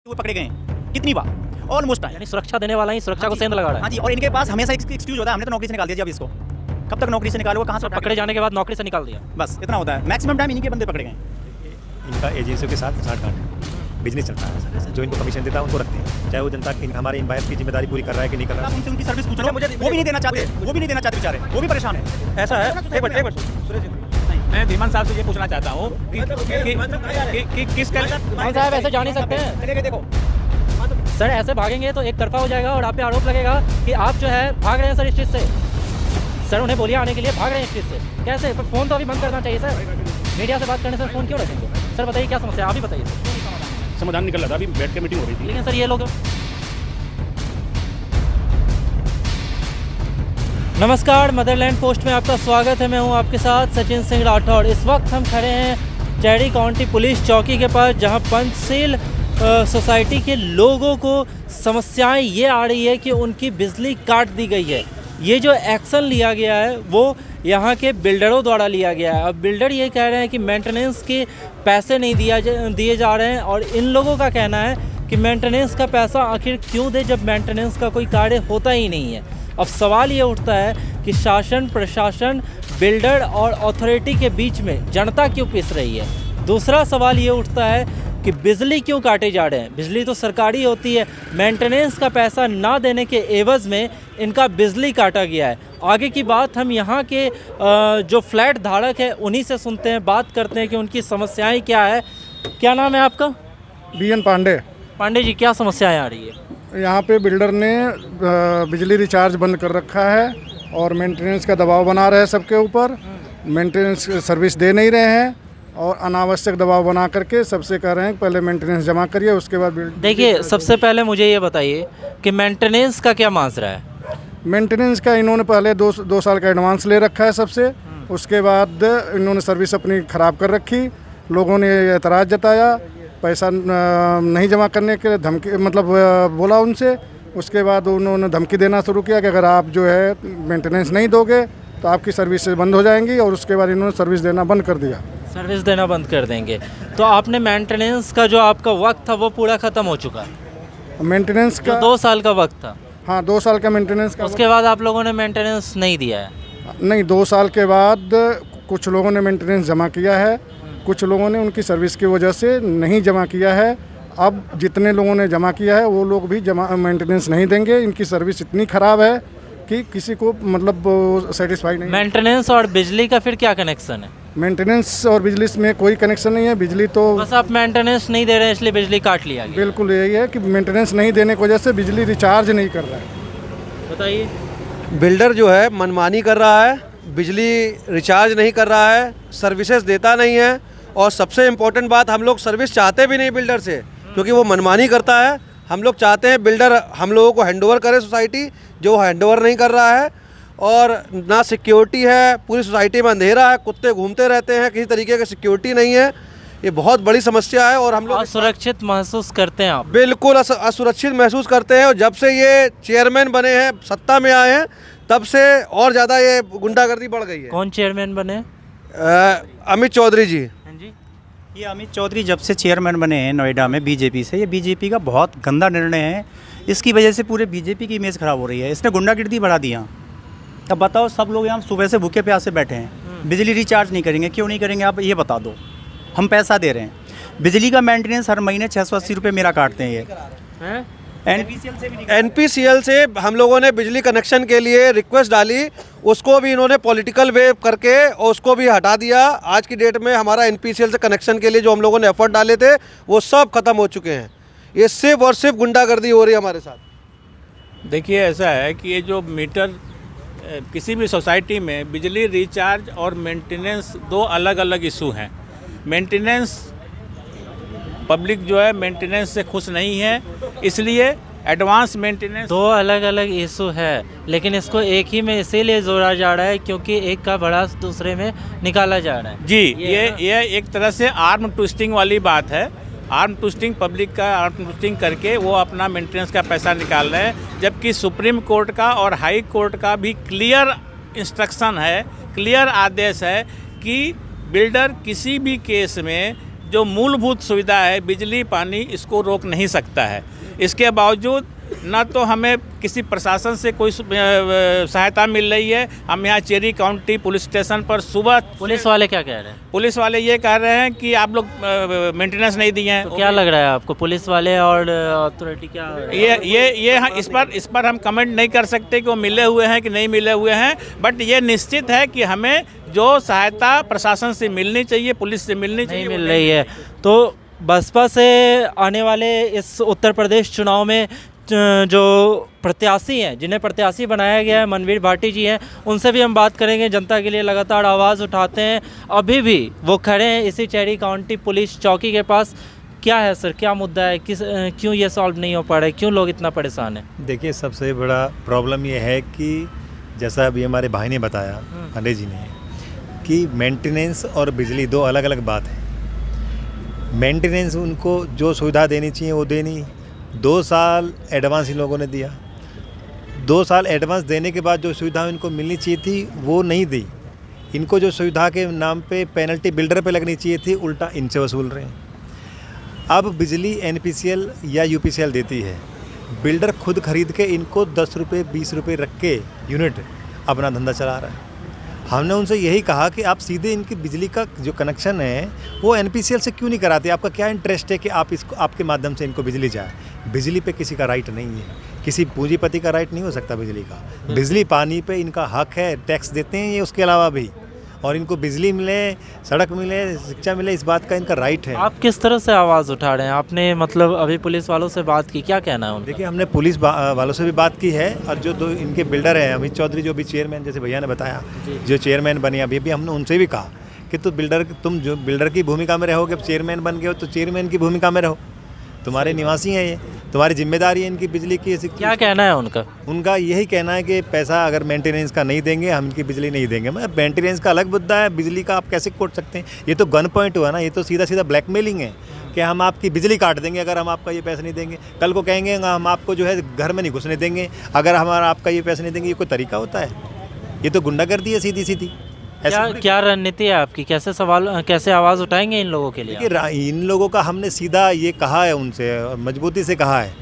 वो पकड़े गए हैं कितनी बार ऑलमोस्ट टाइम। यानी सुरक्षा देने वाला ही सुरक्षा को सेंध लगा रहा है। हाँ जी, और इनके पास हमेशा एक्सक्यूज होता है, हमने तो नौकरी से निकाल दिया जी, अब इसको कब तक नौकरी से निकालोगे, कहाँ से पकड़े जाने के बाद नौकरी से निकाल दिया, बस इतना होता है। मैक्सिमम टाइम इन्हीं के बंदे पकड़े गए। इनका एजेंसियों के साथ साठ है, बिजनेस चलता है सर, जो इनको कमीशन देता है उनको रखते हैं, चाहे वो जनता हमारे इन्वायर्स की जिम्मेदारी पूरी कर रहा है कि नहीं कर रहा आप है। उनसे उनकी सर्विस पूछ लो, वो भी नहीं देना चाहते, वो भी नहीं देना चाहते बेचारे, वो भी परेशान है। ऐसा है। एक मिनट मैं धीमान साहब से ये पूछना चाहता हूँ कि किस साहब ऐसे जा नहीं सकते हैं। चलेंगे देखो सर ऐसे भागेंगे तो एक तरफा हो जाएगा और आप पे आरोप लगेगा कि आप जो है भाग रहे हैं सर इस चीज़ से। सर उन्हें बोलिए आने के लिए, भाग रहे हैं इस चीज़ से कैसे? पर फ़ोन तो अभी बंद करना चाहिए सर, मीडिया से बात करने से फ़ोन क्यों रखेंगे? सर बताइए क्या समस्या है, आप ही बताइए सर। समाधान निकल रहा था, अभी बैठ के मीटिंग हो रही थी। लेकिन सर ये लोग नमस्कार, मदरलैंड पोस्ट में आपका स्वागत है। मैं हूं आपके साथ सचिन सिंह राठौड़। इस वक्त हम खड़े हैं चैडी काउंटी पुलिस चौकी के पास, जहां पंचशील सोसाइटी के लोगों को समस्याएं ये आ रही है कि उनकी बिजली काट दी गई है। ये जो एक्शन लिया गया है वो यहाँ के बिल्डरों द्वारा लिया गया है। अब बिल्डर ये कह रहे हैं कि मेंटेनेंस के पैसे नहीं दिए जा रहे हैं, और इन लोगों का कहना है कि मेंटेनेंस का पैसा आखिर क्यों दे जब मेंटेनेंस का कोई कार्य होता ही नहीं है। अब सवाल ये उठता है कि शासन प्रशासन बिल्डर और अथॉरिटी के बीच में जनता क्यों पिस रही है। दूसरा सवाल ये उठता है कि बिजली क्यों काटे जा रहे हैं। बिजली तो सरकारी होती है, मेंटेनेंस का पैसा ना देने के एवज़ में इनका बिजली काटा गया है। आगे की बात हम यहाँ के जो फ्लैट धारक है उन्हीं से सुनते हैं, बात करते हैं कि उनकी समस्याएं क्या है। क्या नाम है आपका? BN पांडे। पांडे जी, क्या समस्याएं आ रही है? यहाँ पे बिल्डर ने बिजली रिचार्ज बंद कर रखा है और मेंटेनेंस का दबाव बना रहे हैं सबके ऊपर। मेंटेनेंस सर्विस दे नहीं रहे हैं और अनावश्यक दबाव बना करके सबसे कह रहे हैं कि पहले मेंटेनेंस जमा करिए, उसके बाद देखिए, सबसे पहले मुझे ये बताइए कि मेंटेनेंस का क्या माजरा है? मेंटेनेंस का इन्होंने पहले दो साल का एडवांस ले रखा है सबसे, उसके बाद इन्होंने सर्विस अपनी ख़राब कर रखी। लोगों ने एतराज़ जताया, पैसा नहीं जमा करने के लिए धमकी बोला उनसे। उसके बाद उन्होंने धमकी देना शुरू किया कि अगर आप जो है मेंटेनेंस नहीं दोगे तो आपकी सर्विस बंद हो जाएंगी, और उसके बाद इन्होंने सर्विस देना बंद कर दिया। सर्विस देना बंद कर देंगे। तो आपने मेंटेनेंस का जो आपका वक्त था वो पूरा ख़त्म हो चुका है? मेंटेनेंस का 2 साल का वक्त था। हाँ, 2 साल का मेंटेनेंस का। उसके बाद आप लोगों ने मेंटेनेंस नहीं दिया है? नहीं, 2 साल के बाद कुछ लोगों ने मेंटेनेंस जमा किया है, कुछ लोगों ने उनकी सर्विस की वजह से नहीं जमा किया है। अब जितने लोगों ने जमा किया है वो लोग भी मेंटेनेंस नहीं देंगे। इनकी सर्विस इतनी ख़राब है कि किसी को सेटिस्फाई नहीं। मेंटेनेंस और बिजली का फिर क्या कनेक्शन है? मेंटेनेंस और बिजली में कोई कनेक्शन नहीं है। बिजली तो बस आप मेंटेनेंस नहीं दे रहे हैं इसलिए बिजली काट लिया गया। बिल्कुल यही है कि मेंटेनेंस नहीं देने की वजह से बिजली रिचार्ज नहीं कर रहा है। बताइए। बिल्डर जो है मनमानी कर रहा है, बिजली रिचार्ज नहीं कर रहा है, सर्विसेज देता नहीं है, और सबसे इम्पोर्टेंट बात, हम लोग सर्विस चाहते भी नहीं बिल्डर से, क्योंकि वो मनमानी करता है। हम लोग चाहते हैं बिल्डर हम लोगों को हैंडओवर करे सोसाइटी, जो हैंडओवर नहीं कर रहा है, और ना सिक्योरिटी है, पूरी सोसाइटी में अंधेरा है, कुत्ते घूमते रहते हैं, किसी तरीके की सिक्योरिटी नहीं है। ये बहुत बड़ी समस्या है और हम लोग असुरक्षित महसूस करते हैं आप? बिल्कुल असुरक्षित महसूस करते हैं, और जब से ये चेयरमैन बने हैं, सत्ता में आए हैं, तब से और ज़्यादा ये गुंडागर्दी बढ़ गई है। कौन चेयरमैन बने? अमित चौधरी जी। जी, ये अमित चौधरी जब से चेयरमैन बने हैं नोएडा में बीजेपी से, ये बीजेपी का बहुत गंदा निर्णय है। इसकी वजह से पूरे बीजेपी की इमेज ख़राब हो रही है। इसने गुंडागिर्दी बढ़ा दिया। अब बताओ, सब लोग यहाँ सुबह से भूखे प्यासे बैठे हैं, बिजली रिचार्ज नहीं करेंगे। क्यों नहीं करेंगे आप ये बता दो। हम पैसा दे रहे हैं, बिजली का मेंटेनेंस हर महीने 680 रुपये मेरा काटते हैं ये। NPCL से हम लोगों ने बिजली कनेक्शन के लिए रिक्वेस्ट डाली, उसको भी इन्होंने पॉलिटिकल वे करके और उसको भी हटा दिया। आज की डेट में हमारा NPCL से कनेक्शन के लिए जो हम लोगों ने एफर्ट डाले थे वो सब खत्म हो चुके हैं। ये सिर्फ और सिर्फ गुंडागर्दी हो रही है हमारे साथ। देखिए, ऐसा है कि ये जो मीटर किसी भी सोसाइटी में बिजली रिचार्ज और मेंटेनेंस 2 अलग अलग इशू हैं। मेंटेनेंस, पब्लिक जो है मेंटेनेंस से खुश नहीं है, इसलिए एडवांस मेंटेनेंस 2 अलग अलग इशू है, लेकिन इसको एक ही में इसीलिए जोड़ा जा रहा है क्योंकि एक का बड़ा दूसरे में निकाला जा रहा है। जी, ये एक तरह से आर्म ट्विस्टिंग वाली बात है। आर्म ट्विस्टिंग, पब्लिक का आर्म ट्विस्टिंग करके वो अपना मेंटेनेंस का पैसा निकाल रहे हैं, जबकि सुप्रीम कोर्ट का और हाई कोर्ट का भी क्लियर इंस्ट्रक्शन है, क्लियर आदेश है कि बिल्डर किसी भी केस में जो मूलभूत सुविधा है बिजली पानी, इसको रोक नहीं सकता है। इसके बावजूद ना तो हमें किसी प्रशासन से कोई सहायता मिल रही है। हम यहाँ चेरी काउंटी पुलिस स्टेशन पर सुबह, पुलिस वाले क्या कह रहे हैं? पुलिस वाले ये कह रहे हैं कि आप लोग मेंटेनेंस नहीं दिए हैं। तो क्या लग रहा है आपको, पुलिस वाले और अथॉरिटी क्या? इस पर हम कमेंट नहीं कर सकते कि वो मिले हुए हैं कि नहीं मिले हुए हैं, बट ये निश्चित है कि हमें जो सहायता प्रशासन से मिलनी चाहिए, पुलिस से मिलनी चाहिए, नहीं मिल रही है। तो बसपा से आने वाले इस उत्तर प्रदेश चुनाव में जो प्रत्याशी हैं, जिन्हें प्रत्याशी बनाया गया है, मनवीर भाटी जी हैं, उनसे भी हम बात करेंगे। जनता के लिए लगातार आवाज़ उठाते हैं, अभी भी वो खड़े हैं इसी चेरी काउंटी पुलिस चौकी के पास। क्या है सर, क्या मुद्दा है, क्यों ये सॉल्व नहीं हो पा रहा है, क्यों लोग इतना परेशान हैं? देखिए, सबसे बड़ा प्रॉब्लम ये है कि जैसा अभी हमारे भाई ने बताया, खंडे जी ने, कि मेंटेनेंस और बिजली दो अलग अलग बात है। मेंटेनेंस उनको जो सुविधा देनी चाहिए वो देनी, 2 साल एडवांस इन लोगों ने दिया। 2 साल एडवांस देने के बाद जो सुविधा इनको मिलनी चाहिए थी वो नहीं दी। इनको जो सुविधा के नाम पे पेनल्टी बिल्डर पे लगनी चाहिए थी, उल्टा इनसे वसूल रहे हैं। अब बिजली एनपीसीएल या यूपीसीएल देती है, बिल्डर खुद खरीद के इनको 10 रुपये 20 रुपये रख के यूनिट अपना धंधा चला रहा है। हमने उनसे यही कहा कि आप सीधे इनकी बिजली का जो कनेक्शन है वो एनपीसीएल से क्यों नहीं कराते? आपका क्या इंटरेस्ट है कि आप इसको, आपके माध्यम से इनको बिजली जाए? बिजली पे किसी का राइट नहीं है, किसी पूंजीपति का राइट नहीं हो सकता बिजली का। बिजली पानी पे इनका हक है, टैक्स देते हैं ये, उसके अलावा भी, और इनको बिजली मिले, सड़क मिले, शिक्षा मिले, इस बात का इनका राइट है। आप किस तरह से आवाज़ उठा रहे हैं? आपने मतलब अभी पुलिस वालों से बात की, क्या कहना है उनका? देखिए, हमने पुलिस वालों से भी बात की है, और जो दो इनके बिल्डर हैं, अमित चौधरी जो भी चेयरमैन, जैसे भैया ने बताया, जो चेयरमैन बने अभी भी, हमने उनसे भी कहा कि तुम जो बिल्डर की भूमिका में रहोगे, चेयरमैन बन गए हो तो चेयरमैन की भूमिका में रहो। तुम्हारे निवासी हैं ये, तुम्हारी जिम्मेदारी है इनकी बिजली की। क्या कहना है उनका? उनका यही कहना है कि पैसा अगर मेंटेनेंस का नहीं देंगे, हम इनकी बिजली नहीं देंगे। मतलब मेंटेनेंस का अलग मुद्दा है, बिजली का आप कैसे कोट सकते हैं? ये तो गन पॉइंट हुआ ना, ये तो सीधा सीधा ब्लैकमेलिंग है कि हम आपकी बिजली काट देंगे अगर हम आपका ये पैसा नहीं देंगे। कल को कहेंगे हम आपको जो है घर में नहीं घुसने देंगे अगर हमारा आपका ये पैसा नहीं देंगे। ये कोई तरीका होता है? ये तो गुंडागर्दी है सीधी सीधी। क्या रणनीति है आपकी? कैसे आवाज़ उठाएंगे इन लोगों के लिए? देखिए, इन लोगों का हमने सीधा ये कहा है, उनसे मजबूती से कहा है।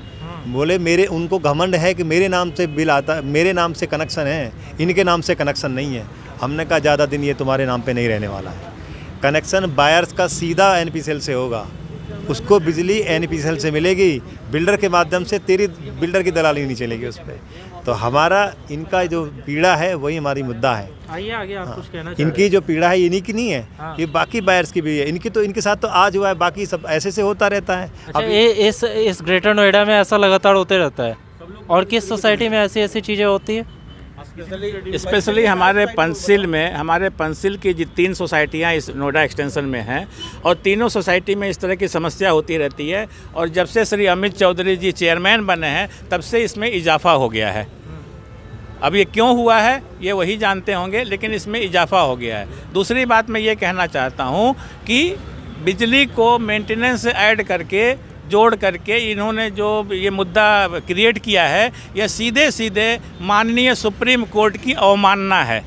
बोले उनको घमंड है कि मेरे नाम से बिल आता, मेरे नाम से कनेक्शन है, इनके नाम से कनेक्शन नहीं है। हमने कहा ज़्यादा दिन ये तुम्हारे नाम पे नहीं रहने वाला है। कनेक्शन बायर्स का सीधा एनपीसीएल से होगा, उसको बिजली एनपीसीएल से मिलेगी, बिल्डर के माध्यम से तेरी बिल्डर की दलाली नहीं चलेगी उस पर। तो हमारा इनका जो पीड़ा है वही हमारी मुद्दा है। आइए आगे, आप कुछ कहना इनकी जो पीड़ा है इन्हीं की नहीं है, ये बाकी बायर्स की भी है। इनकी तो इनके साथ तो आज हुआ है, बाकी सब ऐसे से होता रहता है। अच्छा, इस ग्रेटर नोएडा में ऐसा लगातार होते रहता है? और किस सोसाइटी में ऐसी चीज़ें होती है? स्पेशली हमारे पंसिल की जो 3 सोसाइटियाँ इस नोएडा एक्सटेंशन में हैं, और तीनों सोसाइटी में इस तरह की समस्या होती रहती है। और जब से श्री अमित चौधरी जी चेयरमैन बने हैं तब से इसमें इजाफा हो गया है। अब ये क्यों हुआ है ये वही जानते होंगे, लेकिन इसमें इजाफा हो गया है। दूसरी बात मैं ये कहना चाहता हूँ कि बिजली को मेंटेनेंस से ऐड करके, जोड़ करके इन्होंने जो ये मुद्दा क्रिएट किया है, यह सीधे सीधे माननीय सुप्रीम कोर्ट की अवमानना है।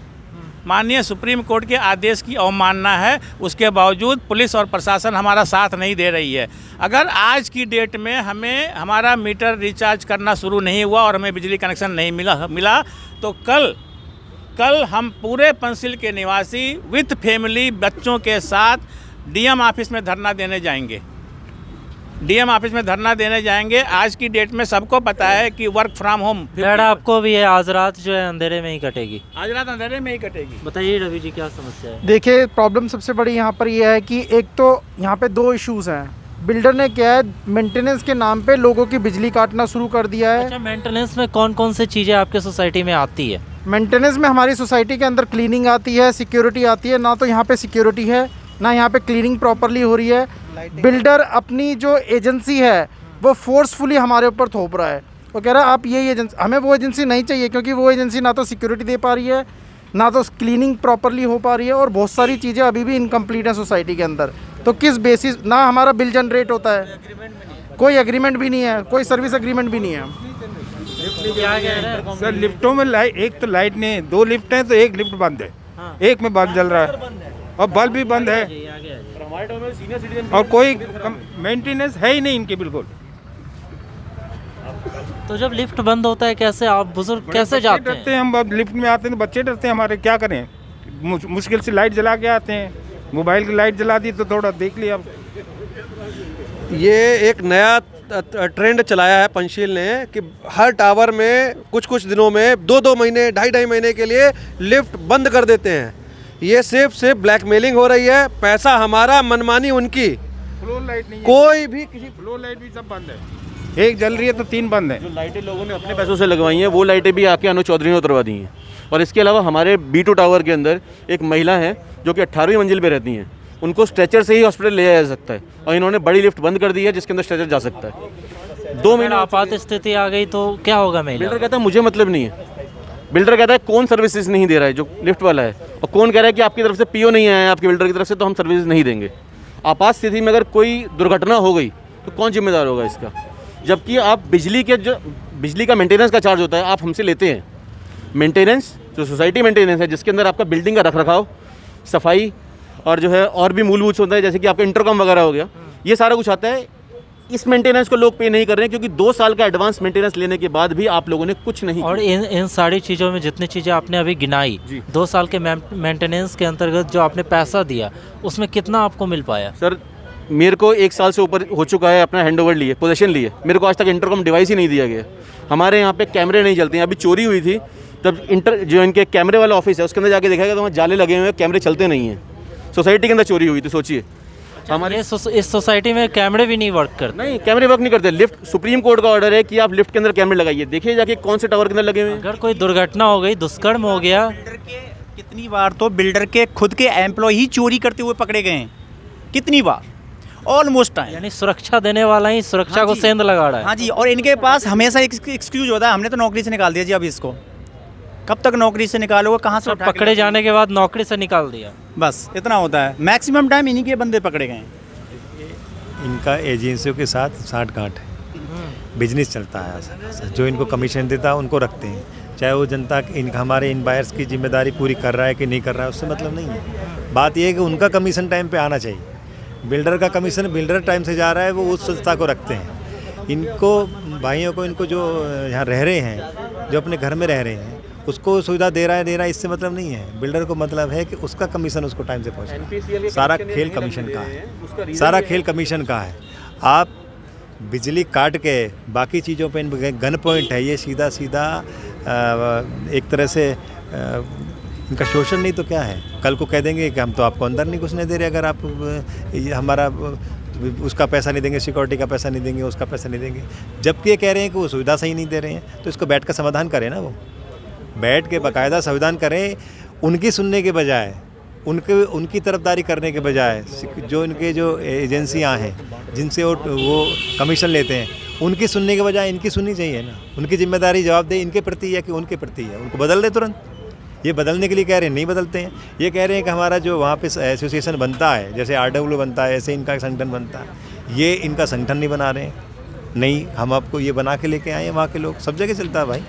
माननीय सुप्रीम कोर्ट के आदेश की अवमानना है। उसके बावजूद पुलिस और प्रशासन हमारा साथ नहीं दे रही है। अगर आज की डेट में हमें हमारा मीटर रिचार्ज करना शुरू नहीं हुआ और हमें बिजली कनेक्शन नहीं मिला तो कल हम पूरे पंसिल के निवासी विथ फैमिली बच्चों के साथ डीएम ऑफिस में धरना देने जाएंगे। आज की डेट में सबको पता है कि वर्क फ्रॉम होम आपको भी है, आज रात जो है अंधेरे में ही कटेगी। आज रात अंधेरे में ही कटेगी। बताइए रवि जी, क्या समस्या है? देखिए, प्रॉब्लम सबसे बड़ी यहाँ पर यह है कि एक तो यहाँ पे 2 इश्यूज़ हैं। बिल्डर ने क्या है, मेंटेनेंस के नाम पे लोगों की बिजली काटना शुरू कर दिया है। अच्छा, मेंटेनेंस में कौन कौन सी चीज़ें आपके सोसाइटी में आती है? मेंटेनेंस में हमारी सोसाइटी के अंदर क्लीनिंग आती है, सिक्योरिटी आती है। ना तो यहाँ पे सिक्योरिटी है, ना यहाँ पे क्लीनिंग प्रॉपरली हो रही है। बिल्डर अपनी जो एजेंसी है वो फोर्सफुली हमारे ऊपर थोप रहा है। वो कह रहा है आप ये एजेंसी, हमें वो एजेंसी नहीं चाहिए, क्योंकि वो एजेंसी ना तो सिक्योरिटी दे पा रही है, ना तो क्लीनिंग प्रॉपरली हो पा रही है, और बहुत सारी चीज़ें अभी भी इनकम्प्लीट है सोसाइटी के अंदर। तो किस बेसिस, ना हमारा बिल जनरेट होता है, कोई एग्रीमेंट भी नहीं है, कोई सर्विस एग्रीमेंट भी नहीं है। सर, लिफ्टों में एक तो लाइट नहीं है, 2 लिफ्ट हैं तो एक लिफ्ट बंद है, एक में बल्ब जल रहा है और बल्ब भी बंद है। और कोई मेंटेनेंस है ही नहीं इनके बिल्कुल। तो जब लिफ्ट बंद होता है कैसे आप बुजुर्ग कैसे जाते डरते हैं? हैं हम, अब लिफ्ट में आते हैं तो बच्चे डरते हैं हमारे, क्या करें, मुश्किल से लाइट जला के आते हैं, मोबाइल की लाइट जला दी तो थोड़ा देख लिया। ये एक नया ट्रेंड चलाया है पंचशील ने कि हर टावर में कुछ कुछ दिनों में 2-2 महीने 2.5 महीने के लिए लिफ्ट बंद कर देते हैं। ये सिर्फ ब्लैकमेलिंग हो रही है, पैसा हमारा, मनमानी उनकी। फ्लोर लाइट नहीं है, कोई भी किसी फ्लोर लाइट भी सब बंद है, एक जल रही है तो 3 बंद है। जो लाइटें लोगों ने अपने पैसों से लगवाई हैं वो लाइटें भी आके अनुज चौधरी ने उतरवा दी हैं। और इसके अलावा हमारे B2 टावर के अंदर एक महिला है जो कि 18वीं मंजिल पे रहती हैं, उनको स्ट्रेचर से ही हॉस्पिटल ले जाया जा सकता है और इन्होंने बड़ी लिफ्ट बंद कर दी है जिसके अंदर स्ट्रेचर जा सकता है। 2 महीने आपात स्थिति आ गई तो क्या होगा महिला? बिल्डर कहता है मुझे मतलब नहीं है, बिल्डर कहता है कौन सर्विसेज नहीं दे रहा है, जो लिफ्ट वाला है, और कौन कह रहा है कि आपकी तरफ से पीओ नहीं आया है आपके बिल्डर की तरफ से तो हम सर्विस नहीं देंगे। आपात स्थिति में अगर कोई दुर्घटना हो गई तो कौन जिम्मेदार होगा इसका? जबकि आप बिजली का मेंटेनेंस का चार्ज होता है आप हमसे लेते हैं। मेंटेनेंस जो सोसाइटी मेंटेनेंस है जिसके अंदर आपका बिल्डिंग का रखरखाव, सफाई और जो है और भी मूलभूत होता है जैसे कि आपका इंटरकॉम वगैरह हो गया, ये सारा कुछ आता है। इस मेंटेनेंस को लोग पे नहीं कर रहे हैं क्योंकि 2 साल का एडवांस मेंटेनेंस लेने के बाद भी आप लोगों ने कुछ नहीं और इन सारी चीज़ों में जितनी चीज़ें आपने अभी गिनाई, 2 साल के मेंटेनेंस के अंतर्गत जो आपने पैसा दिया उसमें कितना आपको मिल पाया? सर मेरे को 1 साल से ऊपर हो चुका है अपना हैंडओवर लिए, पोजीशन लिए, मेरे को आज तक इंटरकॉम डिवाइस ही नहीं दिया गया। हमारे यहाँ पे कैमरे नहीं चलते हैं, अभी चोरी हुई थी तब जो इनके कैमरे वाला ऑफिस है उसके अंदर जाके देखा गया तो वहाँ जाले लगे हुए हैं, कैमरे चलते नहीं हैं। सोसाइटी के अंदर चोरी हुई तो सोचिए। हमारे इस सोसाइटी में कैमरे भी नहीं वर्क करते? नहीं, कैमरे वर्क नहीं करते। लिफ्ट सुप्रीम कोर्ट का ऑर्डर है कि आप लिफ्ट के अंदर कैमरे लगाइए, देखिए जाके कौन से टावर के अंदर लगे हुए हैं। अगर कोई दुर्घटना हो गई, दुष्कर्म हो गया, कितनी बार तो बिल्डर के खुद के एम्प्लॉय ही चोरी करते हुए पकड़े गए हैं, कितनी बार, ऑलमोस्ट टाइम। यानी सुरक्षा देने वाला ही सुरक्षा को सेंध लगा रहा है। हाँ जी, और इनके पास हमेशा एक एक्सक्यूज होता है, हमने तो नौकरी से निकाल दिया जी, अब इसको कब तक नौकरी से निकालोगे, कहाँ से उठा के पकड़े जाने के बाद नौकरी से निकाल दिया, बस इतना होता है। मैक्सिमम टाइम इन्हीं के बंदे पकड़े गए हैं। इनका एजेंसियों के साथ साठ गांठ है, बिजनेस चलता है ऐसा, जो इनको कमीशन देता है उनको रखते हैं, चाहे वो जनता हमारे इन बायर्स की जिम्मेदारी पूरी कर रहा है कि नहीं कर रहा है उससे मतलब नहीं है। बात ये है कि उनका कमीशन टाइम पे आना चाहिए। बिल्डर का कमीशन बिल्डर टाइम से जा रहा है, वो उस संस्था को रखते हैं। इनको भाइयों को, इनको जो यहाँ रह रहे हैं, जो अपने घर में रह रहे हैं, उसको सुविधा दे रहा है इससे मतलब नहीं है। बिल्डर को मतलब है कि उसका कमीशन उसको टाइम से पहुँचे। सारा खेल कमीशन का है, सारा खेल कमीशन का है। आप बिजली काट के बाकी चीज़ों पे गन पॉइंट है, ये सीधा सीधा एक तरह से इनका शोषण नहीं तो क्या है। कल को कह देंगे कि हम तो आपको अंदर नहीं घुसने दे रहे, अगर आप हमारा उसका पैसा नहीं देंगे, सिक्योरिटी का पैसा नहीं देंगे, उसका पैसा नहीं देंगे, जबकि ये कह रहे हैं कि वो सुविधा सही नहीं दे रहे हैं। तो इसको बैठ कर समाधान करें ना, वो बैठ के बाकायदा संविधान करें, उनकी सुनने के बजाय, उनकी तरफदारी करने के बजाय, जो इनके जो एजेंसियां हैं जिनसे वो कमीशन लेते हैं, उनकी सुनने के बजाय इनकी सुननी चाहिए ना। उनकी जिम्मेदारी जवाबदेही इनके प्रति है कि उनके प्रति है, उनको बदल दे तुरंत। ये बदलने के लिए कह रहे हैं, नहीं बदलते हैं। ये कह रहे हैं कि हमारा जो वहाँ पे एसोसिएशन बनता है, जैसे RW बनता है, ऐसे इनका संगठन बनता है, ये इनका संगठन नहीं बना रहे हैं। नहीं, हम आपको ये बना के लेके आए हैं, वहाँ के लोग सब जगह चलता है भाई,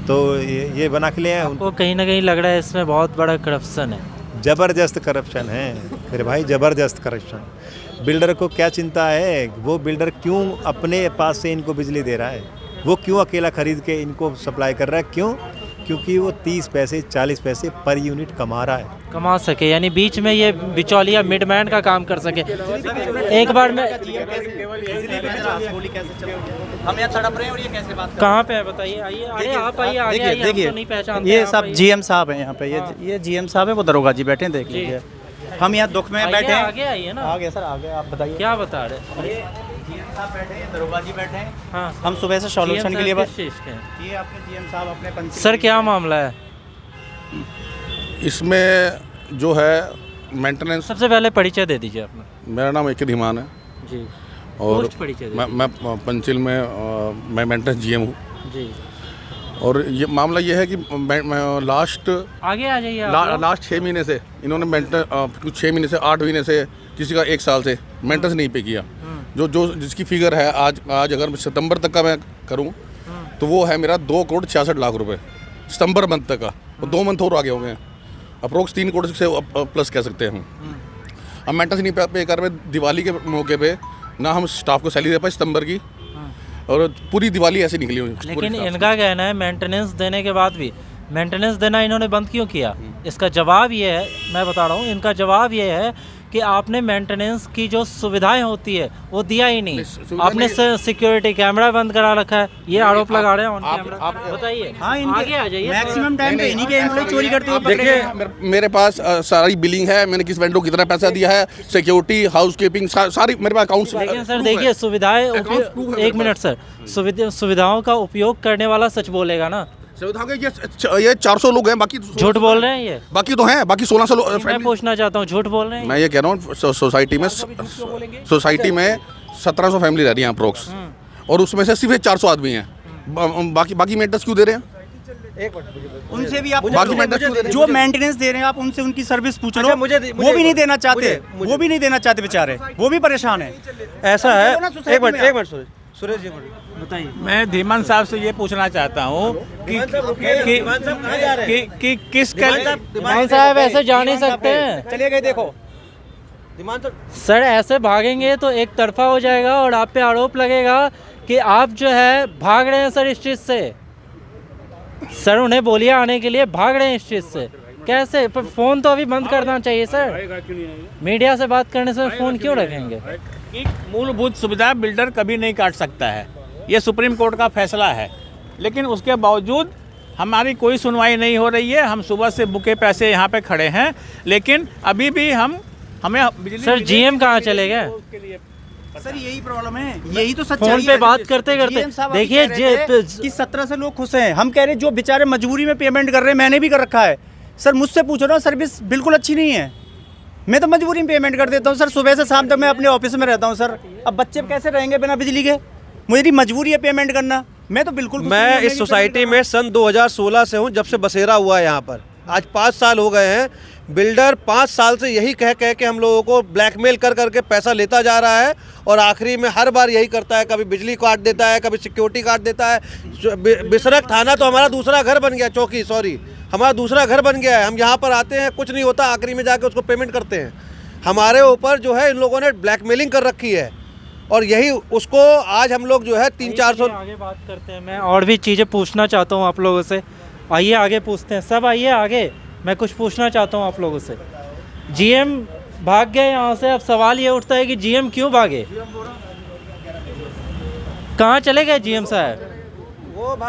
तो ये बना के ले आए। उनको कहीं ना कहीं लग रहा है इसमें बहुत बड़ा करप्शन है, ज़बरदस्त करप्शन है फिर भाई, ज़बरदस्त करप्शन। बिल्डर को क्या चिंता है, वो बिल्डर क्यों अपने पास से इनको बिजली दे रहा है, वो क्यों अकेला खरीद के इनको सप्लाई कर रहा है, क्यों? क्योंकि वो 30 पैसे 40 पैसे पर यूनिट कमा रहा है, कमा सके, यानी बीच में ये बिचौलिया मिडमैन का काम कर सके। एक बार में हम यहाँ तड़प रहे हैं और ये कैसे बात कहाँ पे है बताइए? आइए, अरे आप आइए, आगे आइए, हम तो नहीं पहचानते। ये सब GM साहब हैं यहाँ पे, ये GM साहब है, वो दरोगा जी बैठे हैं, देख लीजिए। हम यहाँ दुख में बैठे हैं। आगे आइए ना, आगे सर, आगे आप बताइए क्या बता रहे? GM साहब बैठे हैं, दरोगा जी बैठे हैं। हाँ, हम सुबह से सॉल्यूशन के लिए बस ये अपने GM साहब अपने पंच। सर क्या मामला है इसमें जो है मेंटेनेंस? सबसे पहले परिचय दे दीजिए अपना। मेरा नाम एक धीमान है जी, और पोस्ट परिचय मैं पंचशील में मैं मेंटेनेंस GM हूँ जी। और ये मामला ये है कि मैं लास्ट आगे आ जाइए। लास्ट 6 महीने से इन्होंने मेंटेनेंस, कुछ 6 महीने से 8 महीने से, किसी का 1 साल से मेंटेनेंस नहीं पे किया। जो जिसकी फिगर है आज अगर सितंबर तक का मैं करूं तो वो है मेरा 2,66,00,000 रुपए सितंबर मंथ तक का, और 2 मंथ और आगे हो गए, अप्रोक्स 3 करोड़ से प्लस कह सकते हैं हम। अब मेंटेनेंस नहीं पे कर रहे, दिवाली के मौके पे ना हम स्टाफ को सैलरी दे पाए सितंबर की, और पूरी दिवाली ऐसे निकली हुई। लेकिन इनका कहना है मेंटेनेंस देने के बाद भी मेंटेनेंस देना इन्होंने बंद क्यों किया? इसका जवाब ये है, मैं बता रहा हूँ, इनका जवाब ये है कि आपने मेंटेनेंस की जो सुविधाएं होती है वो दिया ही नहीं, आपने सिक्योरिटी कैमरा बंद करा रखा है, ये आरोप लगा रहे हैं ऑन कैमरा। बताइए, हाँ, आगे आ जाइए। मैक्सिमम टाइम पे इन्हीं के एम्प्लॉय चोरी करते हुए पकड़े देखिए गए। मेरे पास सारी बिलिंग है, मैंने किस वेंडर को कितना पैसा दिया है, सिक्योरिटी, हाउस कीपिंग, सारी मेरे पास अकाउंट्स। लेकिन सर देखिए, सुविधाएं एक मिनट सर, सुविधाओं का उपयोग करने वाला सच बोलेगा ना? ये 400 लोग हैं, बाकी झूठ बोल रहे हैं ये? बाकी तो हैं, बाकी 1600 लोग। मैं पूछना चाहता हूँ, झूठ बोल रहे हैं? मैं ये कह रहा हूँ सोसाइटी में 1700 फैमिली रह रही है अप्रोक्स, और उसमें से सिर्फ 400 आदमी हैं। बाकी मेंटेनेंस क्यों दे रहे हैं? उनसे भी आप बाकी मेंटेनेंस जो मेंटेनेंस दे रहे हैं आप उनसे उनकी सर्विस पूछ लो, वो भी नहीं देना चाहते, वो भी नहीं देना चाहते बेचारे, वो भी परेशान है। ऐसा है, एक मिनट सुरेश जी बताइए। मैं धीमान साहब से ये पूछना चाहता हूँ कि किस धीमान साहब ऐसे जा नहीं सकते हैं। चले गए, देखो सर ऐसे भागेंगे तो एक तरफा हो जाएगा और आप पे आरोप लगेगा कि आप जो है भाग रहे हैं सर इस चीज़ से। सर उन्हें बोलिए आने के लिए, भाग रहे हैं इस चीज़ से कैसे? पर फ़ोन तो अभी बंद करना चाहिए सर, मीडिया से बात करने से फ़ोन क्यों रखेंगे? मूलभूत सुविधा बिल्डर कभी नहीं काट सकता है, ये सुप्रीम कोर्ट का फैसला है, लेकिन उसके बावजूद हमारी कोई सुनवाई नहीं हो रही है। हम सुबह से बुके पैसे यहाँ पे खड़े हैं, लेकिन अभी भी हमें बिजली। सर जीएम कहाँ चले गए? सर यही प्रॉब्लम है, यही तो सच्चाई फोन है। पे बात करते करते देखिए कि 17 से लोग खुश हैं, हम कह रहे जो बेचारे मजबूरी में पेमेंट कर रहे हैं, मैंने भी कर रखा है सर, मुझसे पूछ रहा हूँ, सर्विस बिल्कुल अच्छी नहीं है, मैं तो मजबूरी में पेमेंट कर देता हूँ सर, सुबह से शाम तक मैं अपने ऑफिस में रहता हूँ सर। अब बच्चे कैसे रहेंगे बिना बिजली के? मेरी मजबूरी है पेमेंट करना, मैं तो बिल्कुल मैं इस सोसाइटी में सन 2016 से हूँ, जब से बसेरा हुआ है यहाँ पर, आज 5 साल हो गए हैं। बिल्डर 5 साल से यही कह के हम लोगों को ब्लैकमेल कर करके पैसा लेता जा रहा है, और आखिरी में हर बार यही करता है, कभी बिजली काट देता है, कभी सिक्योरिटी काट देता है। बिसरक थाना तो हमारा दूसरा घर बन गया, चौकी सॉरी हमारा दूसरा घर बन गया है। हम यहाँ पर आते हैं, कुछ नहीं होता, आखिरी में जाके उसको पेमेंट करते हैं। हमारे ऊपर जो है इन लोगों ने ब्लैकमेलिंग कर रखी है, और यही उसको आज हम लोग जो है 300-400 आगे बात करते हैं। मैं और भी चीज़ें पूछना चाहता हूँ आप लोगों से, आइए आगे पूछते हैं, सब आइए आगे, मैं कुछ पूछना चाहता हूँ आप लोगों से। जीएम भाग गए यहाँ से, अब सवाल ये उठता है कि जीएम क्यों भागे? कहाँ चले गए जीएम साहब?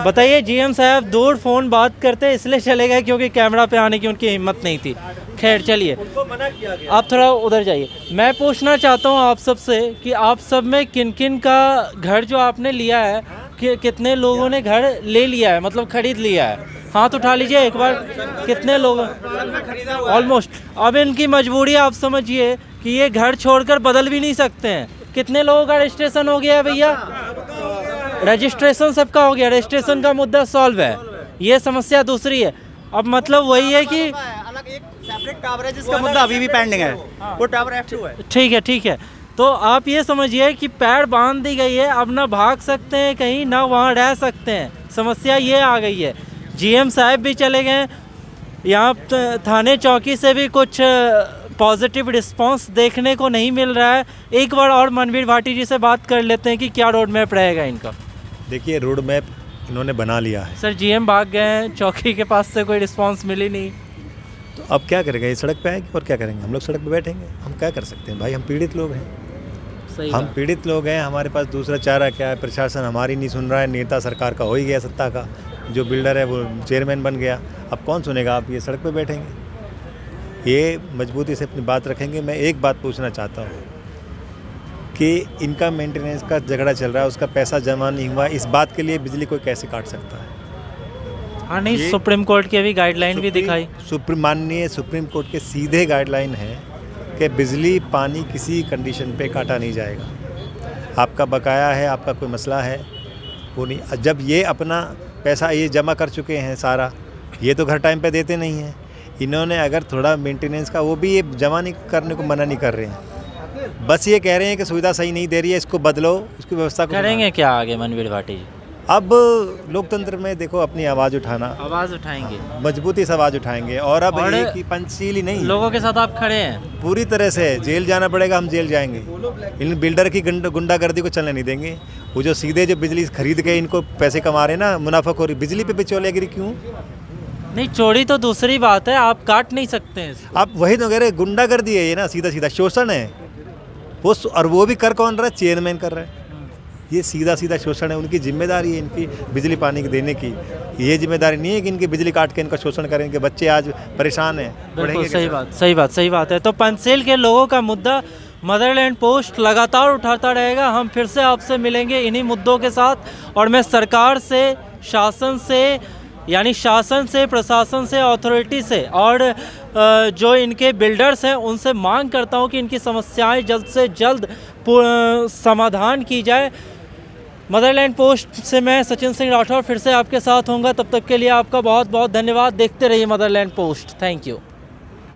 बताइए। जीएम साहब दूर फ़ोन बात करते इसलिए चले गए क्योंकि कैमरा पे आने की उनकी हिम्मत नहीं थी। खैर चलिए, आप थोड़ा उधर जाइए। मैं पूछना चाहता हूँ आप सब से कि आप सब में किन किन का घर जो आपने लिया है, कि कितने लोगों ने घर ले लिया है, मतलब खरीद लिया है? हाथ उठा लीजिए एक बार, कितने लोग? ऑलमोस्ट। अब इनकी मजबूरी आप समझिए कि ये घर छोड़कर बदल भी नहीं सकते हैं। कितने लोगों का रजिस्ट्रेशन हो गया है भैया? रजिस्ट्रेशन सबका हो गया, रजिस्ट्रेशन का मुद्दा सॉल्व है, ये समस्या दूसरी है। अब मतलब वही है कि अलग एक सेपरेट टावर है जिसका मुद्दा अभी भी पेंडिंग है, वो टावर F2 है। ठीक है। तो आप ये समझिए कि पैर बांध दी गई है, अब ना भाग सकते हैं कहीं, ना वहाँ रह सकते हैं, समस्या ये आ गई है। जीएम साहब भी चले गए, यहाँ थाने चौकी से भी कुछ पॉजिटिव रिस्पांस देखने को नहीं मिल रहा है। एक बार और मनवीर भाटी जी से बात कर लेते हैं कि क्या रोड मैप रहेगा इनका। देखिए रोड मैप इन्होंने बना लिया है सर, जीएम भाग गए हैं, चौकी के पास से कोई रिस्पांस मिली नहीं, तो अब क्या करेंगे? ये सड़क पे आएंगे और क्या करेंगे? हम लोग सड़क पे बैठेंगे, हम क्या कर सकते हैं भाई? हम पीड़ित लोग हैं, सही हम पीड़ित लोग हैं, हमारे पास दूसरा चारा क्या है? प्रशासन हमारी नहीं सुन रहा है, नेता सरकार का हो ही गया सत्ता का, जो बिल्डर है वो चेयरमैन बन गया, अब कौन सुनेगा? आप ये सड़क पे बैठेंगे, ये मजबूती से अपनी बात रखेंगे। मैं एक बात पूछना चाहता हूँ कि इनका मेंटेनेंस का झगड़ा चल रहा है, उसका पैसा जमा नहीं हुआ, इस बात के लिए बिजली कोई कैसे काट सकता है? हाँ नहीं, सुप्रीम कोर्ट की अभी गाइडलाइन भी दिखाई, माननीय सुप्रीम कोर्ट के सीधे गाइडलाइन है कि बिजली पानी किसी कंडीशन पे काटा नहीं जाएगा। आपका बकाया है, आपका कोई मसला है, वो नहीं। जब ये अपना पैसा ये जमा कर चुके हैं सारा, ये तो घर टाइम पे देते नहीं हैं। इन्होंने अगर थोड़ा मेंटेनेंस का, वो भी ये जमा नहीं करने को मना नहीं कर रहे हैं, बस ये कह रहे हैं कि सुविधा सही नहीं दे रही है, इसको बदलो, इसकी व्यवस्था करेंगे क्या आगे मनवीर भाटी जी? अब लोकतंत्र में देखो अपनी आवाज़ उठाना, आवाज़ उठाएंगे, मजबूती से आवाज़ उठाएंगे। और अब और एक ही पंचशील ही नहीं, लोगों के साथ आप खड़े हैं। पूरी तरह से जेल जाना पड़ेगा, हम जेल जाएंगे। इन बिल्डर की गुंडागर्दी को चलने नहीं देंगे। वो जो सीधे जो बिजली खरीद के इनको पैसे कमा रहे हैं ना, मुनाफाखोरी, बिजली पे बिचौलियागिरी क्यों? नहीं, चोरी तो दूसरी बात है, आप काट नहीं सकते हैं इसको। आप वही तो कह रहे, गुंडागर्दी है ये ना, सीधा सीधा शोषण है वो। और वो भी कर कौन रहा है? चेयरमैन कर रहा है। ये सीधा सीधा शोषण है। उनकी जिम्मेदारी है इनकी बिजली पानी की देने की। ये जिम्मेदारी नहीं है कि इनकी बिजली काट के इनका शोषण करें। इनके बच्चे आज परेशान हैं। बिल्कुल सही बात है। तो पंचशील के लोगों का मुद्दा मदरलैंड पोस्ट लगातार उठाता रहेगा। हम फिर से आपसे मिलेंगे इन्हीं मुद्दों के साथ। और मैं सरकार से, शासन से, यानी शासन से, प्रशासन से, अथॉरिटी से और जो इनके बिल्डर्स हैं उनसे मांग करता हूं कि इनकी समस्याएं जल्द से जल्द समाधान की जाए। मदरलैंड पोस्ट से मैं सचिन सिंह राठौर फिर से आपके साथ होऊंगा। तब तक के लिए आपका बहुत बहुत धन्यवाद। देखते रहिए मदरलैंड पोस्ट। Thank you.